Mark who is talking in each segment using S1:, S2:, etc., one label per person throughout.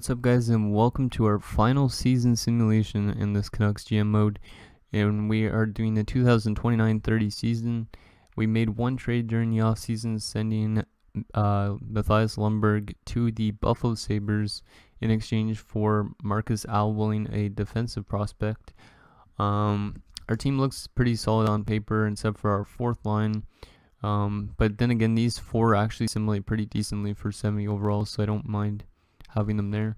S1: What's up, guys, and welcome to our final season simulation in this Canucks GM mode. And we are doing the 2029-30 season. We made one trade during the offseason, sending Matthias Lundberg to the Buffalo Sabres in exchange for Marcus Alwilling, a defensive prospect. Our team looks pretty solid on paper, except for our fourth line. But then again, these four actually simulate pretty decently for 70 overall, so I don't mind having them there.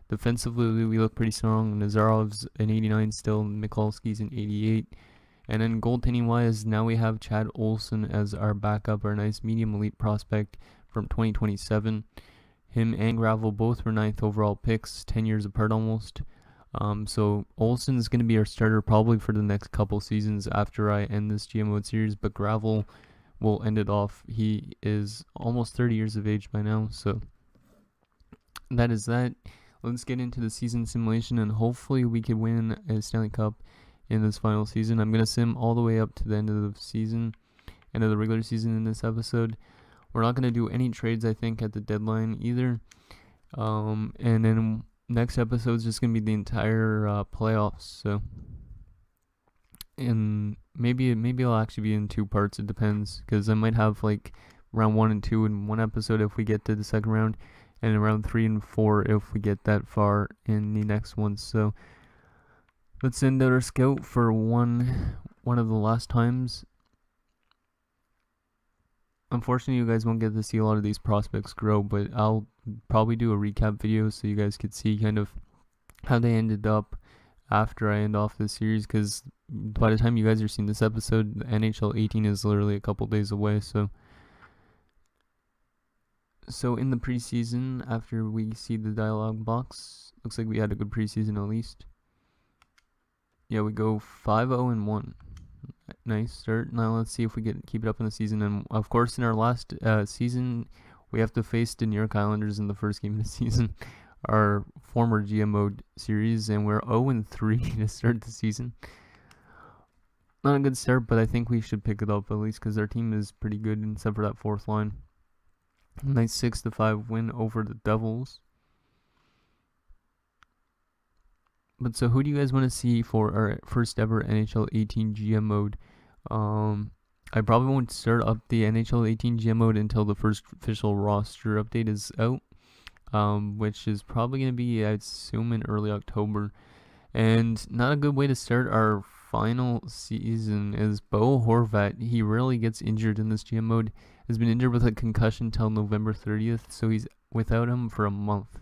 S1: Defensively, we look pretty strong. Nazarov's an 89 still, Mikulski's an 88. And then goaltending wise, now we have Chad Olson as our backup, our nice medium elite prospect from 2027. Him and Gravel both were 9th overall picks, 10 years apart almost. So Olson's going to be our starter probably for the next couple seasons after I end this GM mode series, but Gravel will end it off. He is almost 30 years of age by now, so that is that. Let's get into the season simulation, and hopefully we can win a Stanley Cup in this final season. I'm going to sim all the way up to the end of the season, end of the regular season in this episode. We're not going to do any trades, I think, at the deadline either. And then next episode is just going to be the entire playoffs. So, and maybe it'll actually be in two parts. It depends, because I might have like round 1 and 2 in one episode if we get to the second round, and around 3 and 4 if we get that far in the next one. So let's send out our scout for one of the last times. Unfortunately, you guys won't get to see a lot of these prospects grow, but I'll probably do a recap video so you guys could see kind of how they ended up after I end off this series, because by the time you guys are seeing this episode, NHL 18 is literally a couple days away. So in the preseason, after we see the dialogue box, looks like we had a good preseason at least. Yeah, we go 5-0-1. Nice start. Now let's see if we keep it up in the season. And of course, in our last season, we have to face the New York Islanders in the first game of the season, our former GM mode series, and we're 0-3 to start the season. Not a good start, but I think we should pick it up at least, because our team is pretty good except for that fourth line. Nice 6-5 win over the Devils. But so who do you guys want to see for our first ever NHL 18 GM mode? I probably won't start up the NHL 18 GM mode until the first official roster update is out, which is probably going to be, I'd assume, in early October. And not a good way to start our final season is Bo Horvat. He rarely gets injured in this GM mode. Has been injured with a concussion till November 30th, so he's without him for a month.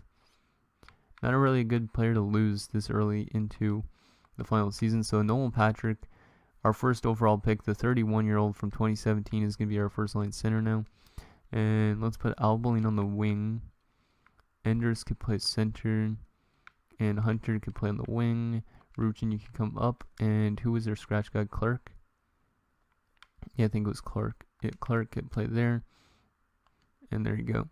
S1: Not a really good player to lose this early into the final season. So Nolan Patrick, our first overall pick, the 31-year-old from 2017, is going to be our first line center now. And let's put Albeling on the wing. Enders could play center, and Hunter could play on the wing. Ruchin, you can come up. And who was their scratch guy? Clark? Yeah, I think it was Clark. Yeah, Clark could play there. And there you go.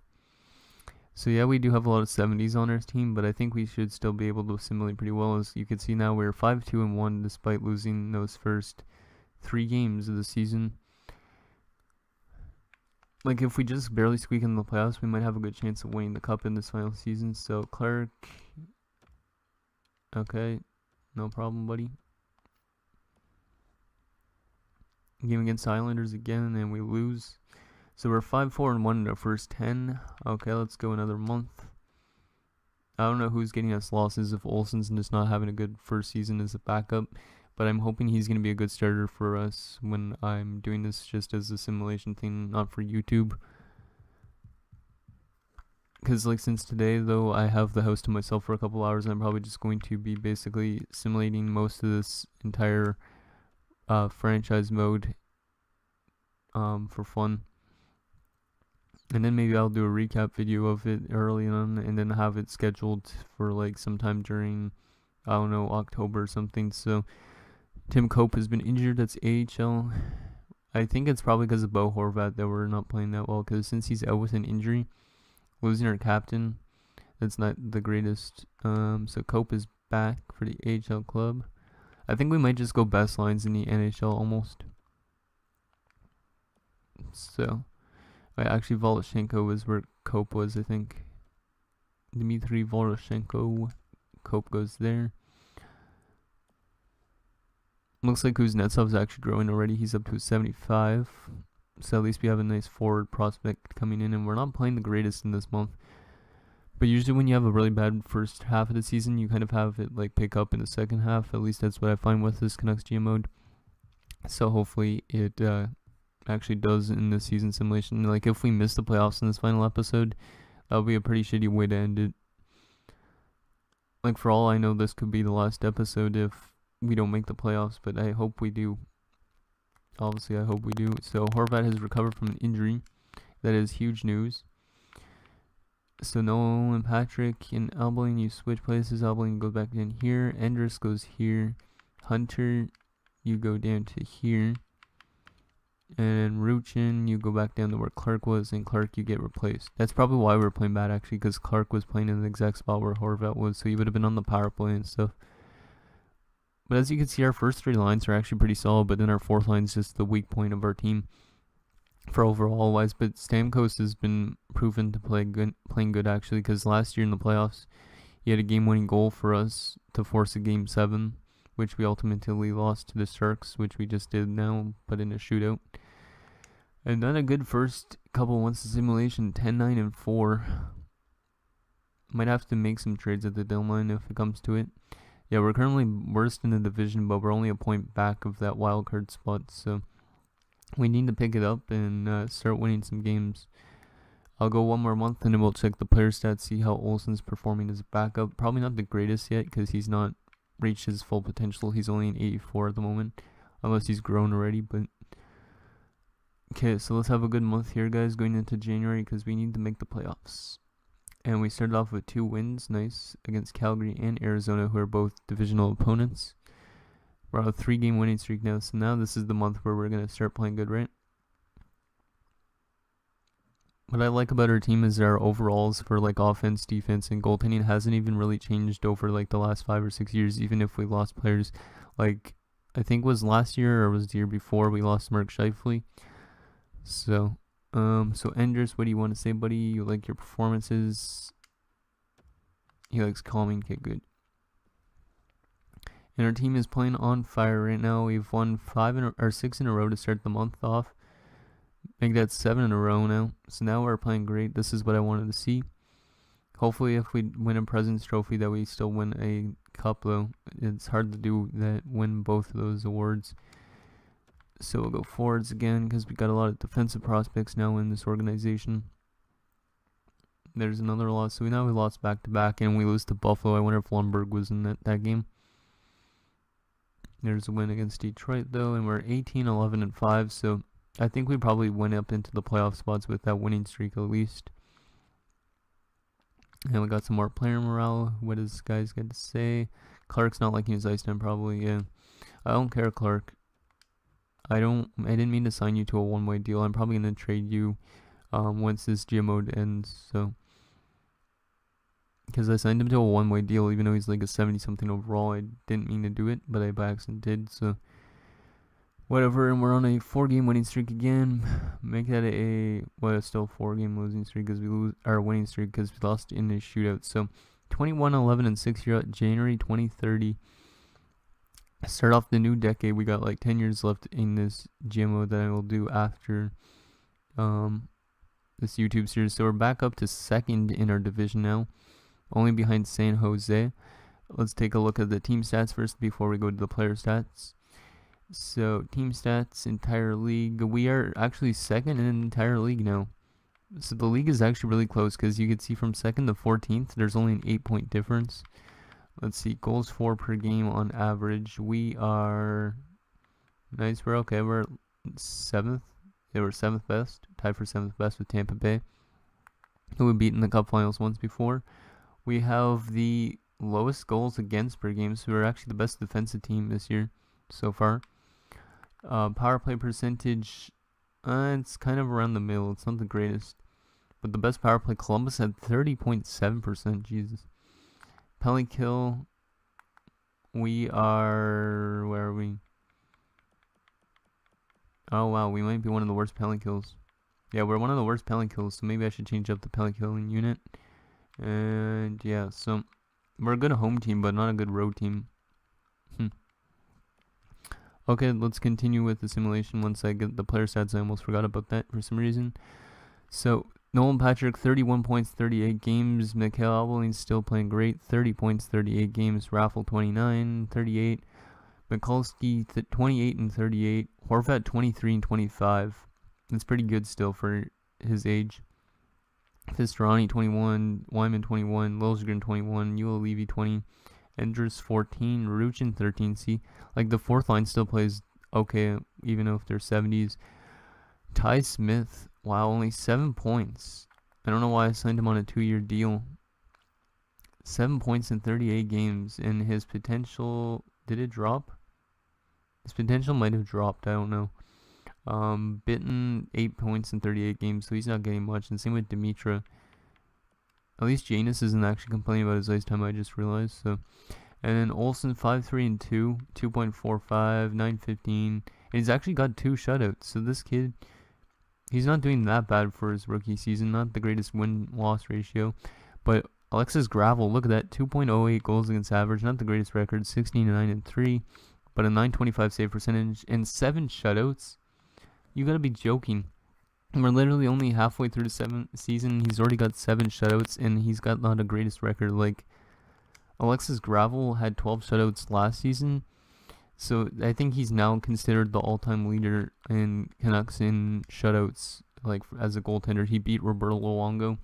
S1: So yeah, we do have a lot of 70s on our team, but I think we should still be able to assimilate pretty well. As you can see now, we're 5-2-1 despite losing those first 3 games of the season. Like, if we just barely squeak in the playoffs, we might have a good chance of winning the cup in this final season. So Clark, okay, no problem, buddy. Game against Islanders again, and we lose. So we're 5-4-1 in our first 10. Okay, let's go another month. I don't know who's getting us losses if Olson's just not having a good first season as a backup, but I'm hoping he's going to be a good starter for us when I'm doing this just as a simulation thing, not for YouTube. Because like since today, though, I have the house to myself for a couple hours, and I'm probably just going to be basically simulating most of this entire franchise mode for fun. And then maybe I'll do a recap video of it early on, and then have it scheduled for like sometime during, I don't know, October or something. So Tim Cope has been injured. That's AHL. I think it's probably because of Bo Horvat that we're not playing that well, because since he's out with an injury, losing our captain, that's not the greatest. So Cope is back for the AHL club. I think we might just go best lines in the NHL almost. So actually, Voloshenko was where Cope was, I think. Dmitry Voloshenko. Cope goes there. Looks like Kuznetsov's actually growing already. He's up to 75. So at least we have a nice forward prospect coming in. And we're not playing the greatest in this month. But usually when you have a really bad first half of the season, you kind of have it like pick up in the second half. At least that's what I find with this Canucks GM mode. So hopefully it actually does in the season simulation. Like if we miss the playoffs in this final episode, that would be a pretty shitty way to end it. Like for all I know, this could be the last episode if we don't make the playoffs, but I hope we do. Obviously, I hope we do. So Horvat has recovered from an injury. That is huge news. So Nolan Patrick and Albling, you switch places. Albling goes back in here. Endress goes here. Hunter, you go down to here. And Ruchin, you go back down to where Clark was, and Clark, you get replaced. That's probably why we were playing bad, actually, because Clark was playing in the exact spot where Horvat was, so he would have been on the power play and stuff. But as you can see, our first three lines are actually pretty solid, but then our fourth line is just the weak point of our team for overall wise. But Stamkos has been proven to playing good actually, because last year in the playoffs, he had a game-winning goal for us to force a Game 7, which we ultimately lost to the Sharks, which we just did now, but in a shootout. And then a good first couple months of simulation, 10-9-4. Might have to make some trades at the deadline if it comes to it. Yeah, we're currently worst in the division, but we're only a point back of that wild card spot, so we need to pick it up and start winning some games. I'll go one more month and then we'll check the player stats, see how Olsen's performing as a backup. Probably not the greatest yet because he's not reached his full potential. He's only an 84 at the moment, unless he's grown already. But okay, so let's have a good month here, guys, going into January because we need to make the playoffs. And we started off with 2 wins, nice, against Calgary and Arizona, who are both divisional opponents. We're on a 3-game winning streak now, so now this is the month where we're going to start playing good, right? What I like about our team is our overalls for like offense, defense, and goaltending hasn't even really changed over like the last 5 or 6 years, even if we lost players. Like, I think was last year or was the year before we lost Mark Scheifele. So Endress, what do you want to say, buddy? You like your performances? He likes calming. Okay, good. And our team is playing on fire right now. We've won 6 in a row to start the month off. Make that 7 in a row now. So now we're playing great. This is what I wanted to see. Hopefully, if we win a President's Trophy, that we still win a cup, though. It's hard to do that, win both of those awards. So we'll go forwards again because we got a lot of defensive prospects now in this organization. There's another loss. So we lost back-to-back and we lose to Buffalo. I wonder if Lundberg was in that game. There's a win against Detroit, though, and we're 18-11-5. So I think we probably went up into the playoff spots with that winning streak at least. And we got some more player morale. What does guys got to say? Clark's not liking his ice time, probably. Yeah, I don't care, Clark. I didn't mean to sign you to a one-way deal. I'm probably gonna trade you once this GM mode ends. So, because I signed him to a one-way deal, even though he's like a 70-something overall, I didn't mean to do it, but I by accident did. So, whatever. And we're on a 4-game winning streak again. Make that it's still a 4-game losing streak because we lose our winning streak because we lost in a shootout. So, 21-11-6 here at January 2030. Start off the new decade. We got like 10 years left in this GMO that I will do after this YouTube series. So we're back up to 2nd in our division now, only behind San Jose. Let's take a look at the team stats first before we go to the player stats. So team stats, entire league. We are actually 2nd in the entire league now. So the league is actually really close because you can see from 2nd to 14th, there's only an 8-point difference. Let's see, goals for per game on average. We are nice. We're okay. We're 7th. They were 7th best, tied for 7th best with Tampa Bay, who we beat in the Cup Finals once before. We have the lowest goals against per game, so we're actually the best defensive team this year so far. Power play percentage, it's kind of around the middle. It's not the greatest, but the best power play, Columbus had 30.7%. Jesus. Penalty kill, we are, where are we? Oh wow, we might be one of the worst penalty kills. Yeah, we're one of the worst penalty kills, so maybe I should change up the penalty killing unit. And yeah, so we're a good home team, but not a good road team. Okay, let's continue with the simulation. Once I get the player stats, I almost forgot about that for some reason. So Nolan Patrick, 31 points, 38 games. Mikhail Abelin's still playing great, 30 points, 38 games. Raffle, 29, 38. Mikulski, 28 and 38. Horvat, 23 and 25. That's pretty good still for his age. Fisterani, 21. Wyman, 21. Liljegren, 21. Ula Levy, 20. Enders, 14. Ruchin, 13. See, like the fourth line still plays okay, even though if they're 70s. Ty Smith, wow, only 7 points. I don't know why I signed him on a 2-year deal. 7 points in 38 games, and his potential, did it drop? His potential might have dropped, I don't know. Bitten, 8 points in 38 games, so he's not getting much, and same with Dimitra. At least Janus isn't actually complaining about his ice time, I just realized, so. And then Olsen, 5-3 and 2, 2.45, 9.15, and he's actually got 2 shutouts, so this kid, he's not doing that bad for his rookie season. Not the greatest win-loss ratio. But Alexis Gravel, look at that. 2.08 goals against average. Not the greatest record. 16-9 and 3. But a 925 save percentage. And 7 shutouts. You gotta be joking. We're literally only halfway through the season. He's already got 7 shutouts. And he's got not the greatest record. Like, Alexis Gravel had 12 shutouts last season. So I think he's now considered the all-time leader in Canucks in shutouts, like as a goaltender. He beat Roberto Luongo,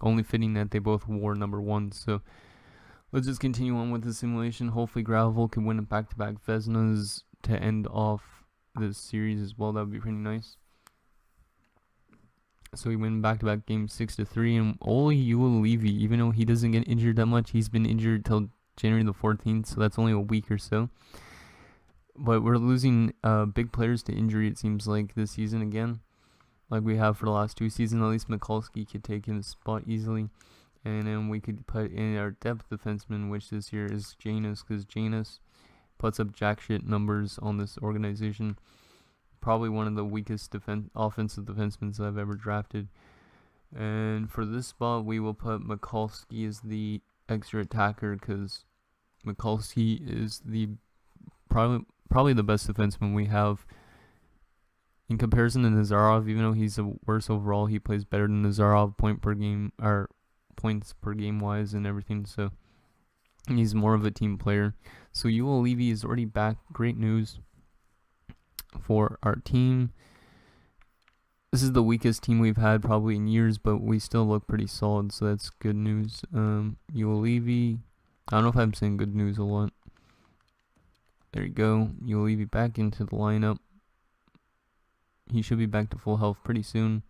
S1: only fitting that they both wore number 1. So let's just continue on with the simulation. Hopefully Gravel can win a back-to-back Vezinas to end off this series as well. That would be pretty nice. So we win back-to-back games 6-3, and Oli Ulilevi, even though he doesn't get injured that much, he's been injured till January the 14th, so that's only a week or so. But we're losing big players to injury, it seems like, this season again. Like we have for the last 2 seasons. At least Mikulski could take his spot easily. And then we could put in our depth defenseman, which this year is Janus, because Janus puts up jack shit numbers on this organization. Probably one of the weakest offensive defensemen I've ever drafted. And for this spot, we will put Mikulski as the extra attacker, because Mikulski is the probably the best defenseman we have in comparison to Nazarov. Even though he's a worse overall, he plays better than Nazarov points per game wise and everything. So he's more of a team player. So Ula Levy is already back. Great news for our team. This is the weakest team we've had probably in years, but we still look pretty solid, so that's good news. Ula Levy, I don't know if I'm saying good news a lot. There you go. Ula Levy back into the lineup. He should be back to full health pretty soon.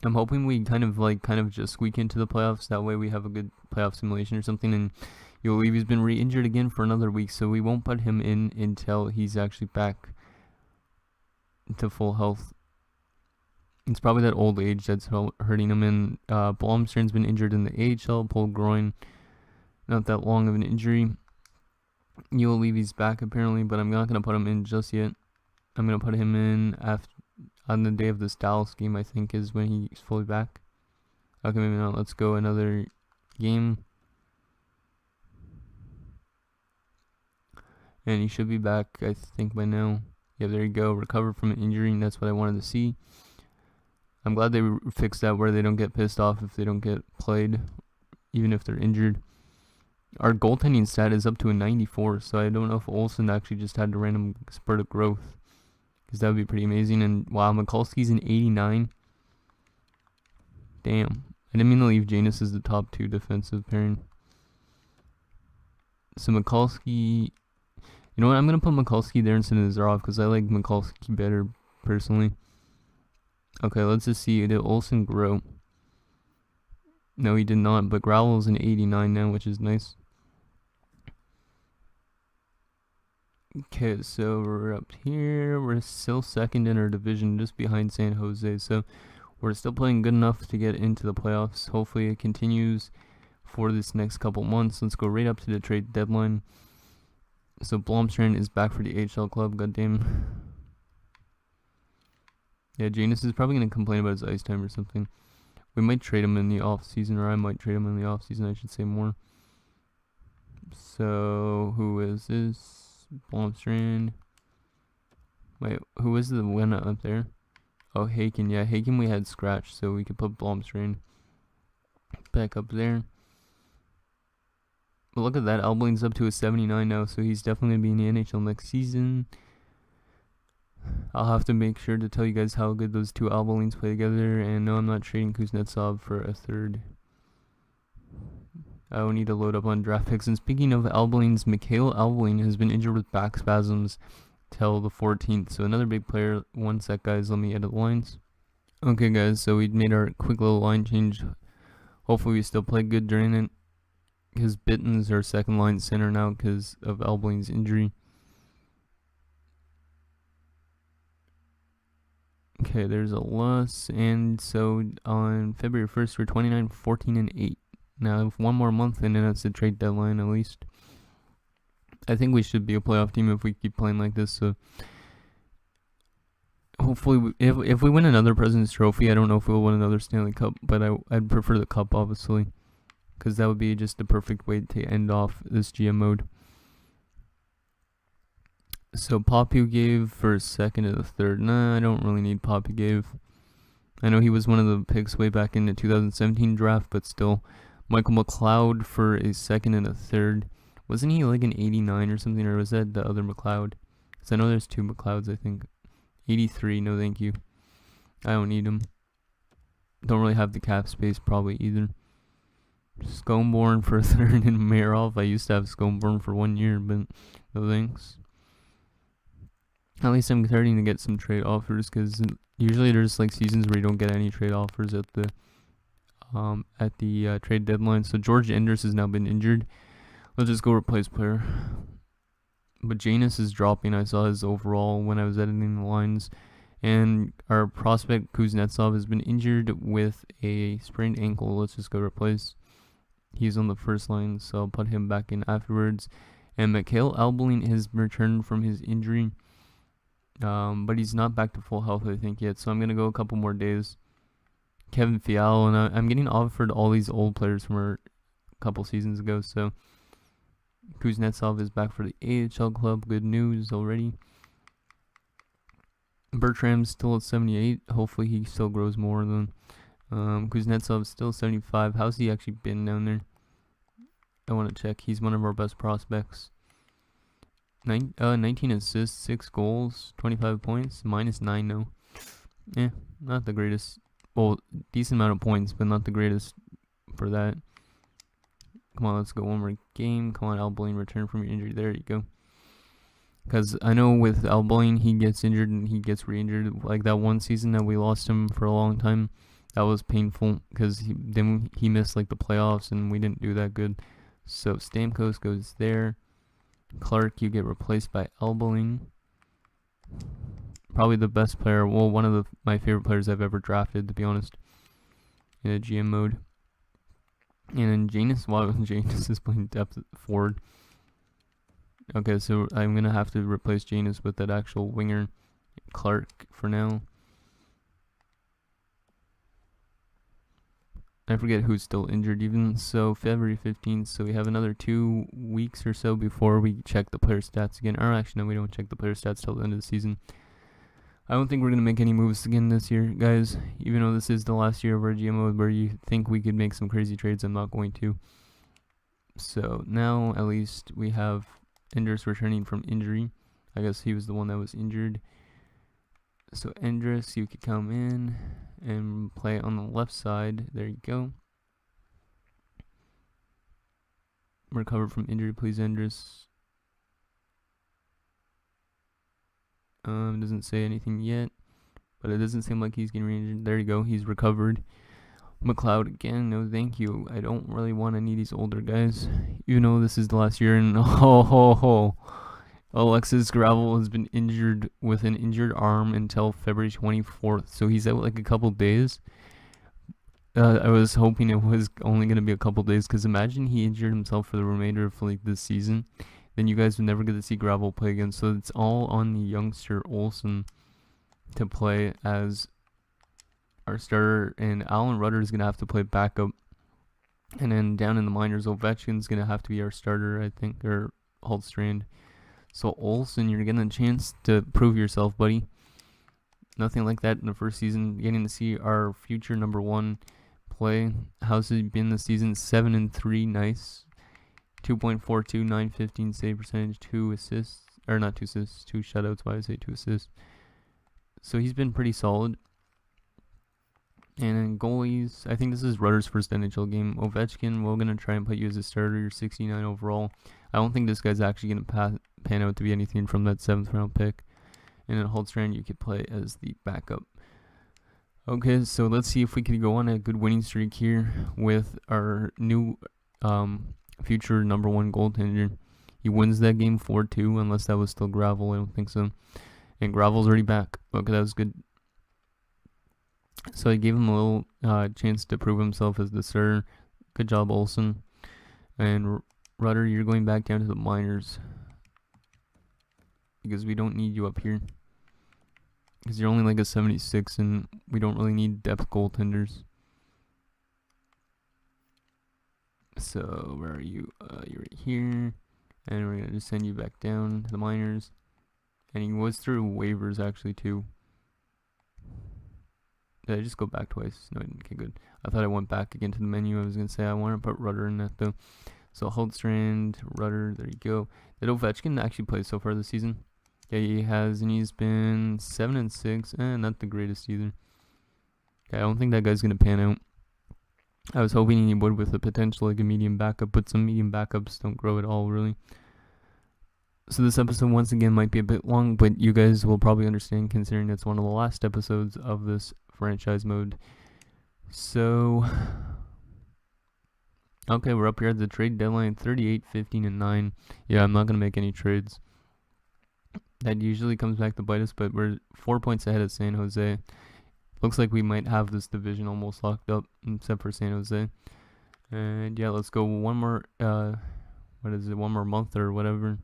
S1: I'm hoping we kind of just squeak into the playoffs. That way we have a good playoff simulation or something. And Ula Levy's been re-injured again for another week, so we won't put him in until he's actually back to full health. It's probably that old age that's hurting him. And Blomstern's been injured in the AHL, pulled groin. Not that long of an injury. Ula Levy's back apparently, but I'm not going to put him in just yet. I'm going to put him in on the day of this Dallas game, I think, is when he's fully back. Okay, maybe not. Let's go another game. And he should be back, I think, by now. Yeah, there you go. Recovered from an injury, and that's what I wanted to see. I'm glad they fixed that where they don't get pissed off if they don't get played, even if they're injured. Our goaltending stat is up to a 94, so I don't know if Olsen actually just had a random spurt of growth, because that would be pretty amazing. And wow, Mikulski's an 89. Damn. I didn't mean to leave Janus as the top 2 defensive pairing. So Mikulski, you know what, I'm going to put Mikulski there instead of Nazarov, because I like Mikulski better, personally. Okay, let's just see, did Olsen grow? No, he did not, but Gravel's an 89 now, which is nice. Okay, so we're up here. We're still second in our division, just behind San Jose. So we're still playing good enough to get into the playoffs. Hopefully it continues for this next couple months. Let's go right up to the trade deadline. So Blomstern is back for the AHL club. Goddamn. Yeah, Janus is probably going to complain about his ice time or something. We might trade him in the off season, or I might trade him in the off season. I should say more. So who is this? Blomstrand. Wait, who is the winner up there? Oh, Haken. Yeah, Haken we had scratched, so we could put Blomstrand back up there. But look at that. Alblin's up to a 79 now, so he's definitely going to be in the NHL next season. I'll have to make sure to tell you guys how good those two Albelines play together. And no, I'm not trading Kuznetsov for a third. I will need to load up on draft picks. And speaking of Albelines, Mikhail Albeline has been injured with back spasms till the 14th. So another big player. One sec, guys. Let me edit the lines. Okay, guys. So we made our quick little line change. Hopefully we still play good during it. Because Bitten's our second line center now because of Albeline's injury. Okay, there's a loss. And so on February 1st, we're 29, 14, and 8. Now, if one more month, and then that's the trade deadline at least. I think we should be a playoff team if we keep playing like this. So hopefully, if we win another President's Trophy, I don't know if we'll win another Stanley Cup, but I'd prefer the Cup, obviously. Because that would be just the perfect way to end off this GM mode. So Popu gave for a second and a third. Nah, I don't really need Popu gave. I know he was one of the picks way back in the 2017 draft, but still. Michael McLeod for a second and a third. Wasn't he like an 89 or something, or was that the other McLeod? Because I know there's two McLeods, I think. 83, no thank you. I don't need him. Don't really have the cap space probably either. Skomborn for a third and Marov. I used to have Skomborn for 1 year, but no thanks. At least I'm starting to get some trade offers, because usually there's like seasons where you don't get any trade offers at the trade deadline. So George Enders has now been injured. Let's just go replace player. But Janus is dropping. I saw his overall when I was editing the lines. And our prospect Kuznetsov has been injured with a sprained ankle. Let's just go replace. He's on the first line, so I'll put him back in afterwards. And Mikhail Albeline has returned from his injury. But he's not back to full health, I think, yet. So I'm going to go a couple more days. Kevin Fiala, and I'm getting offered all these old players from a couple seasons ago. So Kuznetsov is back for the AHL club. Good news already. Bertram's still at 78. Hopefully he still grows more than... Kuznetsov's still 75. How's he actually been down there? I want to check. He's one of our best prospects. 19 assists, 6 goals, 25 points, -9 now. Not the greatest. Well, decent amount of points, but not the greatest for that. Come on, let's go one more game. Come on, Albeline, return from your injury. There you go. Because I know with Albeline, he gets injured and he gets re-injured. Like that one season that we lost him for a long time. That was painful because then he missed like the playoffs and we didn't do that good. So Stamkos goes there. Clark, you get replaced by Albeline. Probably the best player. Well, one of my favorite players I've ever drafted, to be honest, in a GM mode. And then Janus, Janus is playing depth forward. Okay, so I'm going to have to replace Janus with that actual winger, Clark, for now. I forget who's still injured even. So February 15th, so we have another 2 weeks or so before we check the player stats again. Or actually, no, we don't check the player stats till the end of the season. I don't think we're going to make any moves again this year, guys. Even though this is the last year of our GM mode where you think we could make some crazy trades, I'm not going to. So now, at least, we have Enders returning from injury. I guess he was the one that was injured. So Enders, you could come in and play on the left side. There you go. Recover from injury, please, Enders. Doesn't say anything yet, but it doesn't seem like he's getting re-injured. There you go, he's recovered. McLeod again, no thank you. I don't really want any of these older guys. You know this is the last year, and Alexis Gravel has been injured with an injured arm until February 24th, so he's out like a couple days. I was hoping it was only going to be a couple days, because imagine he injured himself for the remainder of like this season. Then you guys would never get to see Gravel play again. So it's all on the youngster Olsen to play as our starter, and Alan Rutter is gonna have to play backup. And then down in the minors, Ovechkin's gonna have to be our starter, I think, or Holtstrand. So Olsen, you're getting a chance to prove yourself, buddy. Nothing like that in the first season. Getting to see our future number one play. How's it been this season? 7-3, nice. 2.42, 915 save percentage, 2 assists, or not 2 assists, 2 shutouts. Why did I say 2 assists? So he's been pretty solid. And then goalies, I think this is Rutter's first NHL game. Ovechkin, we're gonna try and put you as a starter. You're 69 overall. I don't think this guy's actually gonna pan out to be anything from that 7th round pick. And then Holtstrand, you could play as the backup. Okay, so let's see if we can go on a good winning streak here with our new future number one goaltender. He wins that game 4-2, unless that was still Gravel. I don't think so. And Gravel's already back. Okay, that was good. So I gave him a little chance to prove himself as the starter. Good job, Olsen. And Rutter, you're going back down to the minors, because we don't need you up here. Because you're only like a 76, and we don't really need depth goaltenders. So where are you? You're right here. And we're going to just send you back down to the minors. And he was through waivers actually too. Did I just go back twice? No, I didn't. Okay, good. I thought I went back again to the menu. I was going to say I want to put Rutter in that though. So Holtstrand, Rutter, there you go. Did Ovechkin actually play so far this season? Yeah, he has, and he's been 7-6. Not the greatest either. Okay, I don't think that guy's going to pan out. I was hoping he would with the potential like a medium backup, but some medium backups don't grow at all, really. So this episode, once again, might be a bit long, but you guys will probably understand considering it's one of the last episodes of this franchise mode. So, okay, we're up here at the trade deadline, 38, 15, and 9. Yeah, I'm not going to make any trades. That usually comes back to bite us, but we're 4 points ahead of San Jose. Looks like we might have this division almost locked up, except for San Jose. And yeah, let's go one more, one more month or whatever.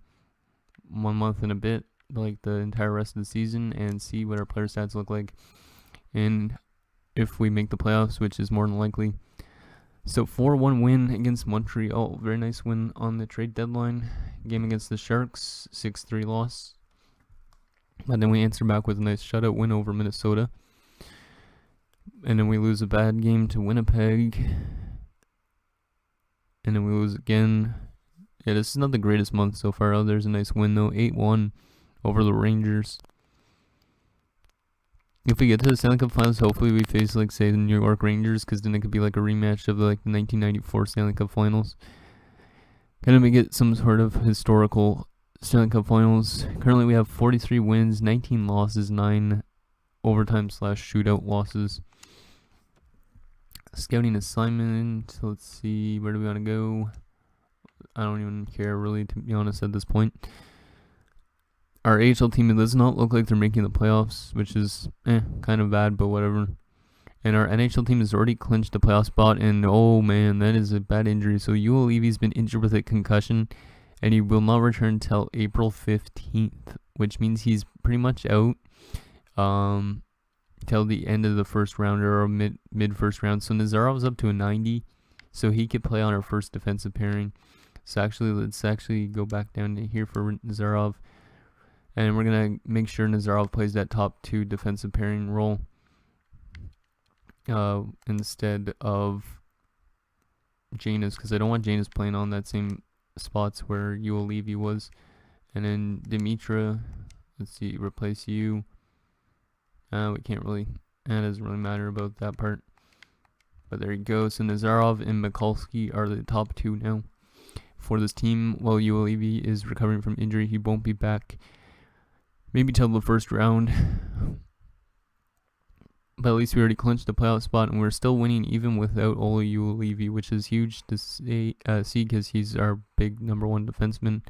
S1: 1 month and a bit, like the entire rest of the season, and see what our player stats look like. And if we make the playoffs, which is more than likely. So 4-1 win against Montreal. Very nice win on the trade deadline. Game against the Sharks, 6-3 loss. And then we answer back with a nice shutout win over Minnesota. And then we lose a bad game to Winnipeg. And then we lose again. Yeah, this is not the greatest month so far. Oh, there's a nice win though. 8-1 over the Rangers. If we get to the Stanley Cup Finals, hopefully we face, like, say, the New York Rangers, because then it could be like a rematch of the 1994 Stanley Cup Finals. Kind of make it some sort of historical Stanley Cup Finals. Currently we have 43 wins, 19 losses, 9 overtime/shootout losses. Scouting assignment. Let's see, where do we want to go? I don't even care, really, to be honest, at this point. Our AHL team, it does not look like they're making the playoffs, which is kind of bad, but whatever. And our NHL team has already clinched the playoff spot, and oh man, that is a bad injury. So Yule Levy's been injured with a concussion, and he will not return until April 15th, which means he's pretty much out till the end of the first round, or mid first round. So Nazarov's up to a 90, so he could play on our first defensive pairing. So let's actually go back down to here for Nazarov. And we're going to make sure Nazarov plays that top 2 defensive pairing role instead of Janus, because I don't want Janus playing on that same spots where Yule Levy was. And then Dimitra, let's see, replace you. We can't really, it doesn't really matter about that part. But there you go. So Nazarov and Mikulski are the top 2 now for this team, while Yule Levy is recovering from injury. He won't be back maybe till the first round. But at least we already clinched the playoff spot, and we're still winning even without Ola Yule Levy, which is huge to see because he's our big number 1 defenseman.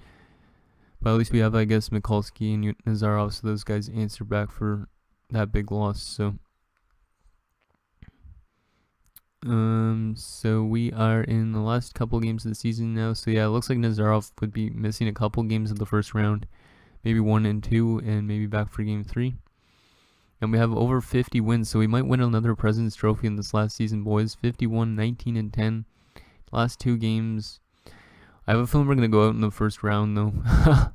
S1: But at least we have, I guess, Mikulski and Nazarov, so those guys answer back for that big loss. So we are in the last couple games of the season now. So yeah, it looks like Nazarov would be missing a couple games of the first round, maybe 1 and 2, and maybe back for game 3. And we have over 50 wins, so we might win another President's Trophy in this last season, boys. 51, 19, and 10. Last 2 games. I have a feeling we're going to go out in the first round, though. I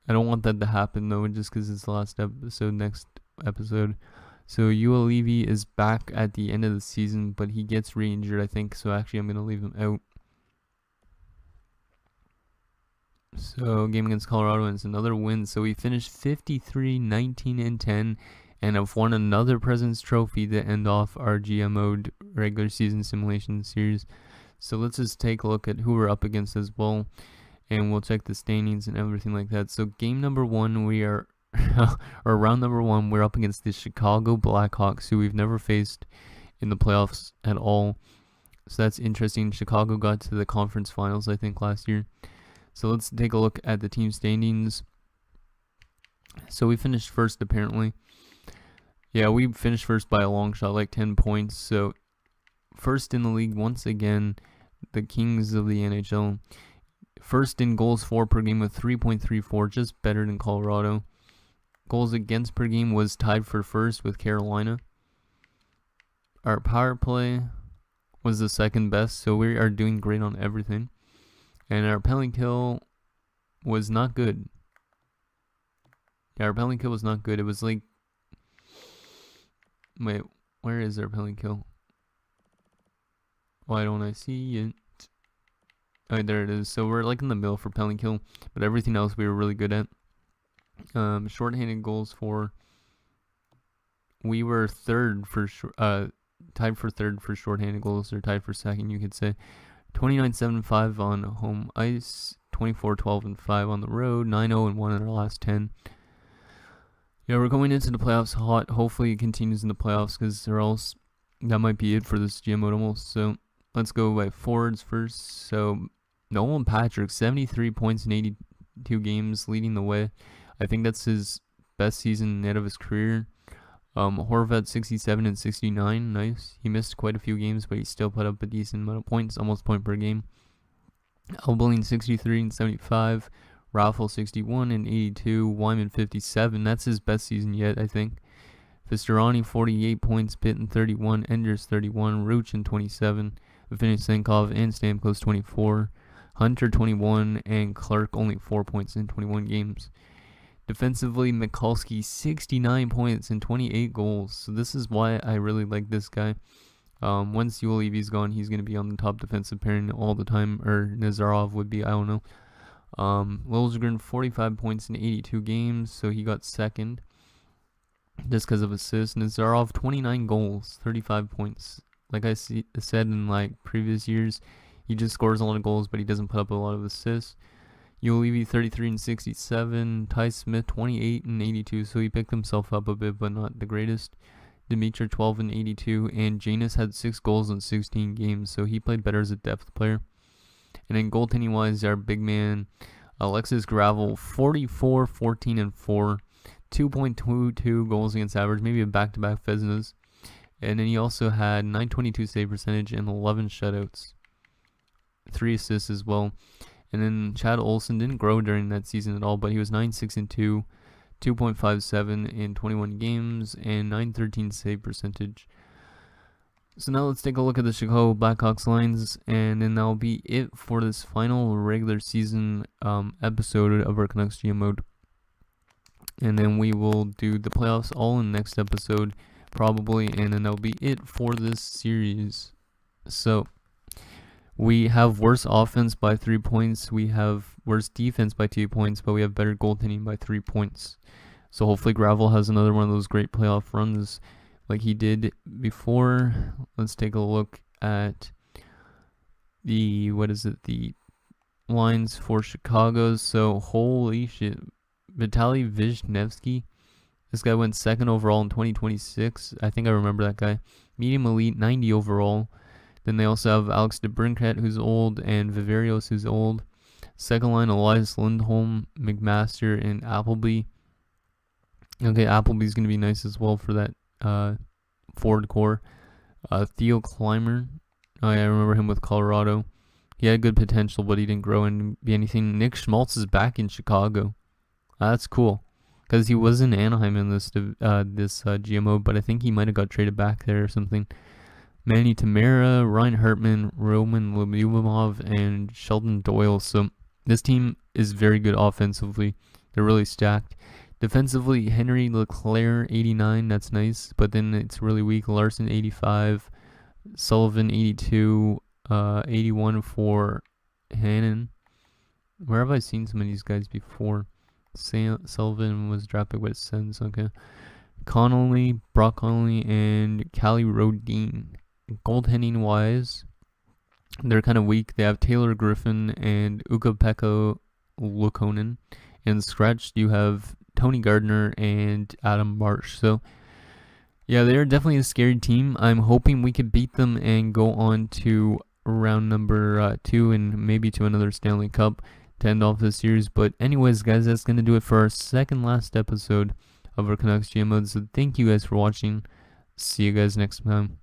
S1: don't want that to happen, though, just because it's the last episode, next episode. So Ua Levy is back at the end of the season, but he gets re-injured, I think. So actually, I'm going to leave him out. So game against Colorado, and it's another win. So we finished 53, 19, and 10, and have won another President's Trophy to end off our GMO regular season simulation series. So let's just take a look at who we're up against as well, and we'll check the standings and everything like that. So game number 1, we are, or round number 1, we're up against the Chicago Blackhawks, who we've never faced in the playoffs at all. So that's interesting. Chicago got to the conference finals, I think, last year. So let's take a look at the team standings. So we finished first, apparently. Yeah, we finished first by a long shot, like 10 points. So first in the league once again, the Kings of the NHL. First in goals for per game with 3.34, just better than Colorado. Goals against per game was tied for first with Carolina. Our power play was the second best, so we are doing great on everything. And our penalty kill was not good. Yeah, our penalty kill was not good. It was like... Wait, where is our penalty kill? Why don't I see it? Oh, there it is. So we're like in the middle for penalty kill, but everything else we were really good at. Shorthanded goals for... We were third for... tied for third for shorthanded goals, or tied for second, you could say. 29-7-5 on home ice, 24-12-5 on the road, 9-0-1 in our last 10. Yeah, we're going into the playoffs hot. Hopefully it continues in the playoffs, because or else that might be it for this GM mode almost. So let's go by forwards first. So Nolan Patrick, 73 points in 82 games, leading the way. I think that's his best season net of his career. Horvat 67 and 69, nice. He missed quite a few games, but he still put up a decent amount of points, almost point per game. Elbeling 63 and 75, Raffle 61 and 82, Wyman 57. That's his best season yet, I think. Vistorani 48 points, Pitton 31, Enders 31, Ruchin 27, Vinnysenkov and Stamkos 24, Hunter 21, and Clark only 4 points in 21 games. Defensively, Mikulski 69 points and 28 goals. So this is why I really like this guy. Once Yulevy's gone, he's going to be on the top defensive pairing all the time. Or Nazarov would be, I don't know. Liljegren 45 points in 82 games, so he got second. Just because of assists. Nazarov 29 goals, 35 points. Like I said in like previous years, he just scores a lot of goals, but he doesn't put up a lot of assists. Ulevy 33 and 67, Ty Smith 28 and 82, so he picked himself up a bit, but not the greatest. Dimitra 12 and 82, and Janus had 6 goals in 16 games, so he played better as a depth player. And then goaltending wise, our big man Alexis Gravel 44, 14 and 4, 2.22 goals against average, maybe a back-to-back Vezina. And then he also had 922 save percentage and 11 shutouts, 3 assists as well. And then Chad Olsen didn't grow during that season at all, but he was 9-6 and 2, 2.57 in 21 games, and 913 save percentage. So now let's take a look at the Chicago Blackhawks lines, and then that'll be it for this final regular season episode of our Canucks GM mode. And then we will do the playoffs all in the next episode, probably, and then that'll be it for this series. So we have worse offense by 3 points. We have worse defense by 2 points, but we have better goaltending by 3 points. So hopefully Gravel has another one of those great playoff runs like he did before. Let's take a look at the, the lines for Chicago. So holy shit. Vitaly Vishnevsky. This guy went second overall in 2026. I think I remember that guy. Medium elite, 90 overall. Then they also have Alex DeBrincat, who's old, and Viverios, who's old. Second line, Elias Lindholm, McMaster, and Appleby. Okay, Appleby's going to be nice as well for that forward core. Theo Clymer. Oh, yeah, I remember him with Colorado. He had good potential, but he didn't grow and be anything. Nick Schmaltz is back in Chicago. That's cool. because he was in Anaheim in this GMO, but I think he might have got traded back there or something. Manny Tamara, Ryan Hartman, Roman Lyubimov, and Sheldon Doyle. So this team is very good offensively. They're really stacked. Defensively, Henry Leclerc, 89. That's nice, but then it's really weak. Larson, 85. Sullivan, 82. 81 for Hannon. Where have I seen some of these guys before? Sullivan was drafted with Sens. Okay. Connolly, Brock Connolly, and Callie Rodine. Goaltending wise, they're kind of weak. They have Taylor Griffin and Ukko-Pekka Luukkonen. And scratched, you have Tony Gardner and Adam Marsh. So, yeah, they're definitely a scary team. I'm hoping we could beat them and go on to round number 2 and maybe to another Stanley Cup to end off this series. But anyways, guys, that's going to do it for our second last episode of our Canucks GM mode. So thank you guys for watching. See you guys next time.